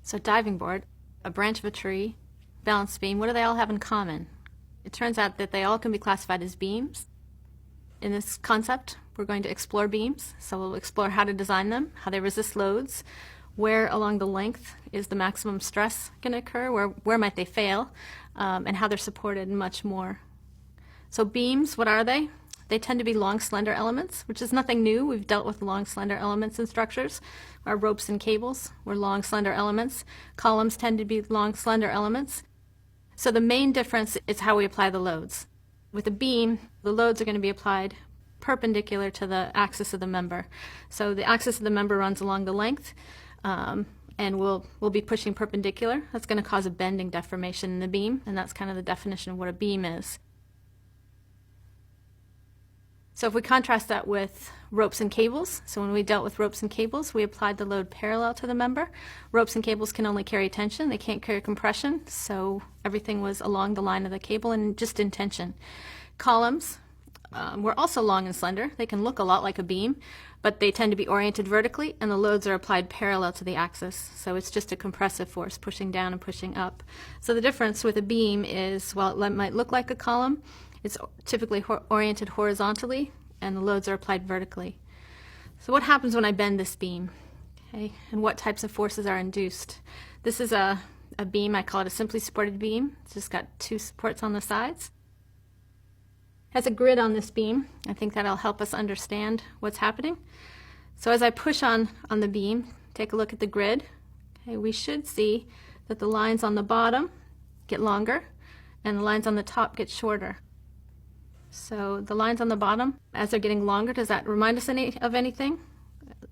So diving board, a branch of a tree, balance beam, what do they all have in common? It turns out that they all can be classified as beams. In this concept, we're going to explore beams. So we'll explore how to design them, how they resist loads, where along the length is the maximum stress going to occur, where might they fail, and how they're supported, and much more. So beams, what are they? They tend to be long, slender elements, which is nothing new. We've dealt with long, slender elements in structures. Our ropes and cables were long, slender elements. Columns tend to be long, slender elements. So the main difference is how we apply the loads. With a beam, the loads are going to be applied perpendicular to the axis of the member. So the axis of the member runs along the length, and we'll be pushing perpendicular. That's going to cause a bending deformation in the beam, and that's kind of the definition of what a beam is. So if we contrast that with ropes and cables, so when we dealt with ropes and cables, we applied the load parallel to the member. Ropes and cables can only carry tension, they can't carry compression, so everything was along the line of the cable and just in tension. Columns were also long and slender. They can look a lot like a beam, but they tend to be oriented vertically, and the loads are applied parallel to the axis, so it's just a compressive force pushing down and pushing up. So the difference with a beam is, while it might look like a column, it's typically oriented horizontally, and the loads are applied vertically. So what happens when I bend this beam? Okay, and what types of forces are induced? This is a beam, I call it a simply supported beam. It's just got two supports on the sides. It has a grid on this beam. I think that'll help us understand what's happening. So as I push on the beam, take a look at the grid. Okay, we should see that the lines on the bottom get longer, and the lines on the top get shorter. So the lines on the bottom, as they're getting longer, does that remind us of anything?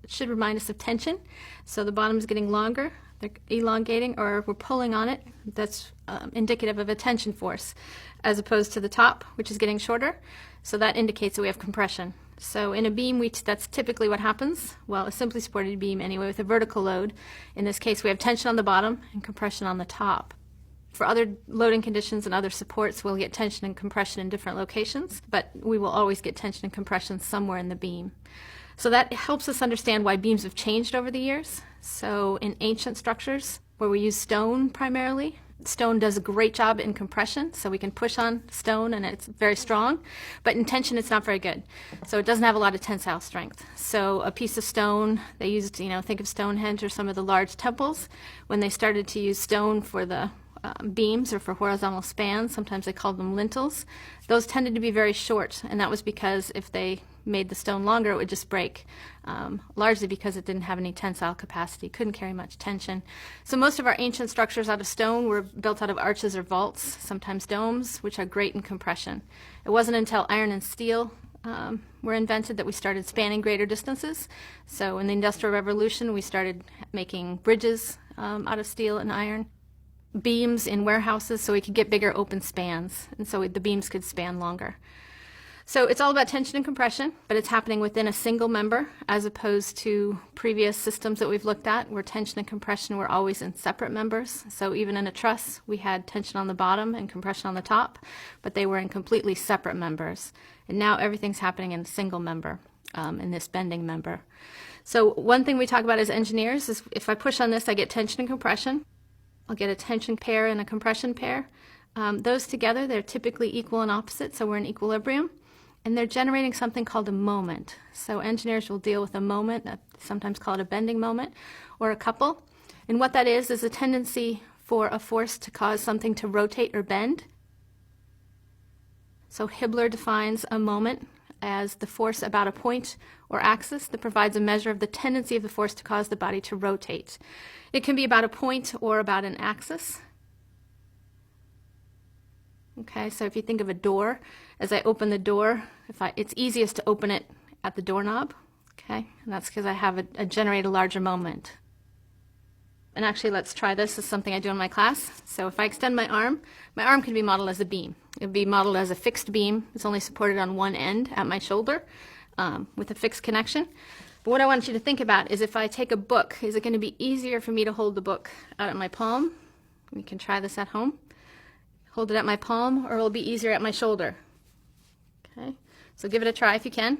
It should remind us of tension. So the bottom is getting longer, they're elongating, or we're pulling on it. That's indicative of a tension force, as opposed to the top, which is getting shorter. So that indicates that we have compression. So in a beam, that's typically what happens. Well, a simply supported beam anyway, with a vertical load. In this case, we have tension on the bottom and compression on the top. For other loading conditions and other supports, we'll get tension and compression in different locations, but we will always get tension and compression somewhere in the beam. So that helps us understand why beams have changed over the years. So in ancient structures, where we use stone primarily, stone does a great job in compression, so we can push on stone and it's very strong, but in tension it's not very good. So it doesn't have a lot of tensile strength. So a piece of stone, they used, think of Stonehenge or some of the large temples, when they started to use stone for the beams or for horizontal spans, sometimes they called them lintels. Those tended to be very short, and that was because if they made the stone longer, it would just break, largely because it didn't have any tensile capacity, couldn't carry much tension. So most of our ancient structures out of stone were built out of arches or vaults, sometimes domes, which are great in compression. It wasn't until iron and steel were invented that we started spanning greater distances. So in the Industrial Revolution, we started making bridges out of steel and iron, beams in warehouses so we could get bigger open spans, and so the beams could span longer. So it's all about tension and compression, but it's happening within a single member as opposed to previous systems that we've looked at where tension and compression were always in separate members. So even in a truss, we had tension on the bottom and compression on the top, but they were in completely separate members. And now everything's happening in a single member, in this bending member. So one thing we talk about as engineers is if I push on this, I get tension and compression. I'll get a tension pair and a compression pair. Those together, they're typically equal and opposite, so we're in equilibrium. And they're generating something called a moment. So engineers will deal with a moment, sometimes call it a bending moment, or a couple. And what that is a tendency for a force to cause something to rotate or bend. So Hibbeler defines a moment as the force about a point or axis that provides a measure of the tendency of the force to cause the body to rotate. It can be about a point or about an axis. Okay, so if you think of a door, as I open the door, it's easiest to open it at the doorknob, okay? And that's because I have generate a larger moment. And actually, let's try this. This is something I do in my class. So if I extend my arm can be modeled as a beam. It would be modeled as a fixed beam. It's only supported on one end at my shoulder with a fixed connection. But what I want you to think about is if I take a book, is it going to be easier for me to hold the book out at my palm? We can try this at home. Hold it at my palm, or it will be easier at my shoulder. Okay, so give it a try if you can.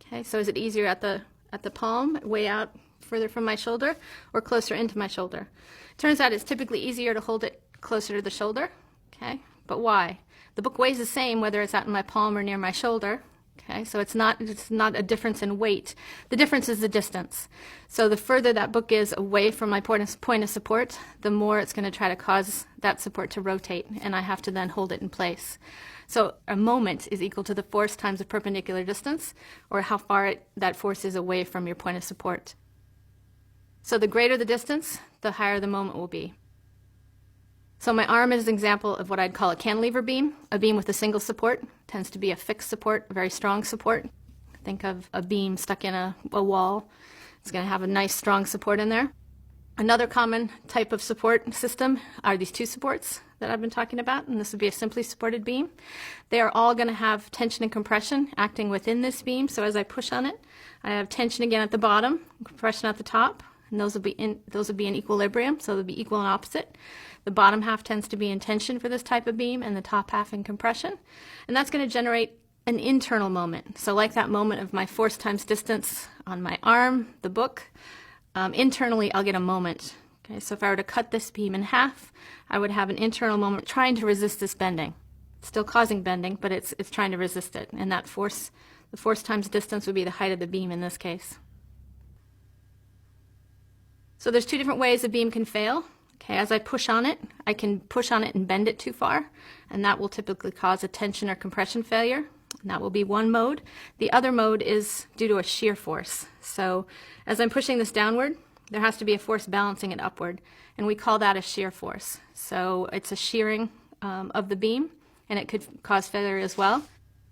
Okay, so is it easier at the palm, way out further from my shoulder, or closer into my shoulder. Turns out it's typically easier to hold it closer to the shoulder, okay? But why? The book weighs the same whether it's out in my palm or near my shoulder, okay? So it's not a difference in weight. The difference is the distance. So the further that book is away from my point of support, the more it's going to try to cause that support to rotate, and I have to then hold it in place. So a moment is equal to the force times the perpendicular distance, or how far that force is away from your point of support. So the greater the distance, the higher the moment will be. So my arm is an example of what I'd call a cantilever beam. A beam with a single support tends to be a fixed support, a very strong support. Think of a beam stuck in a wall. It's going to have a nice strong support in there. Another common type of support system are these two supports that I've been talking about, and this would be a simply supported beam. They are all going to have tension and compression acting within this beam, so as I push on it, I have tension again at the bottom, compression at the top, and those will be in equilibrium, so they'll be equal and opposite. The bottom half tends to be in tension for this type of beam, and the top half in compression, and that's going to generate an internal moment. So like that moment of my force times distance on my arm, the book, internally I'll get a moment. Okay, so if I were to cut this beam in half, I would have an internal moment trying to resist this bending. It's still causing bending, but it's trying to resist it, and that force, the force times distance, would be the height of the beam in this case. So there's two different ways a beam can fail. Okay, as I push on it, I can push on it and bend it too far, and that will typically cause a tension or compression failure. And that will be one mode. The other mode is due to a shear force. So as I'm pushing this downward, there has to be a force balancing it upward, and we call that a shear force. So it's a shearing of the beam, and it could cause failure as well.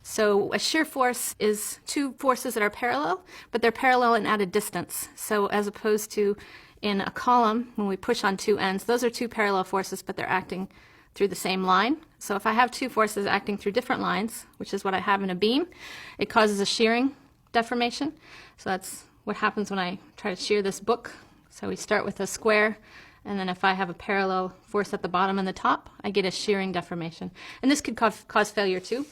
So a shear force is two forces that are parallel, but they're parallel and at a distance. So as opposed to in a column, when we push on two ends, those are two parallel forces, but they're acting through the same line. So if I have two forces acting through different lines, which is what I have in a beam, it causes a shearing deformation. So that's what happens when I try to shear this book. So we start with a square, and then if I have a parallel force at the bottom and the top, I get a shearing deformation. And this could cause failure too.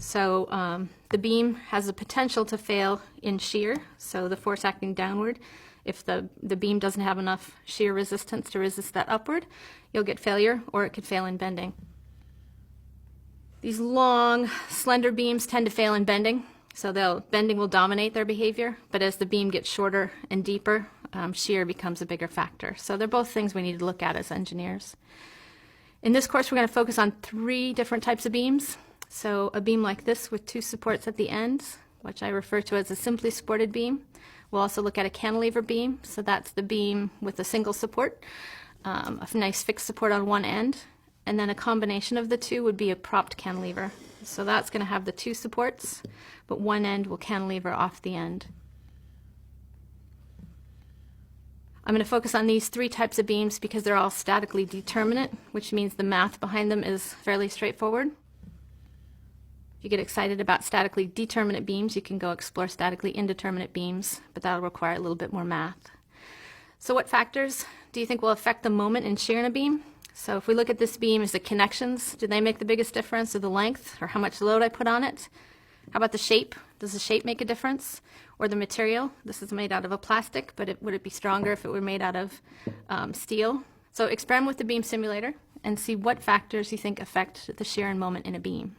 So the beam has the potential to fail in shear, so the force acting downward. If the beam doesn't have enough shear resistance to resist that upward, you'll get failure, or it could fail in bending. These long, slender beams tend to fail in bending, so bending will dominate their behavior, but as the beam gets shorter and deeper, shear becomes a bigger factor. So they're both things we need to look at as engineers. In this course, we're going to focus on three different types of beams. So a beam like this with two supports at the ends, which I refer to as a simply supported beam. We'll also look at a cantilever beam, so that's the beam with a single support, a nice fixed support on one end, and then a combination of the two would be a propped cantilever. So that's going to have the two supports, but one end will cantilever off the end. I'm going to focus on these three types of beams because they're all statically determinate, which means the math behind them is fairly straightforward. If you get excited about statically determinate beams, you can go explore statically indeterminate beams, but that'll require a little bit more math. So what factors do you think will affect the moment in shear in a beam? So if we look at this beam, is the connections, do they make the biggest difference, or the length, or how much load I put on it? How about the shape? Does the shape make a difference? Or the material? This is made out of a plastic, but would it be stronger if it were made out of steel? So experiment with the beam simulator and see what factors you think affect the shear and moment in a beam.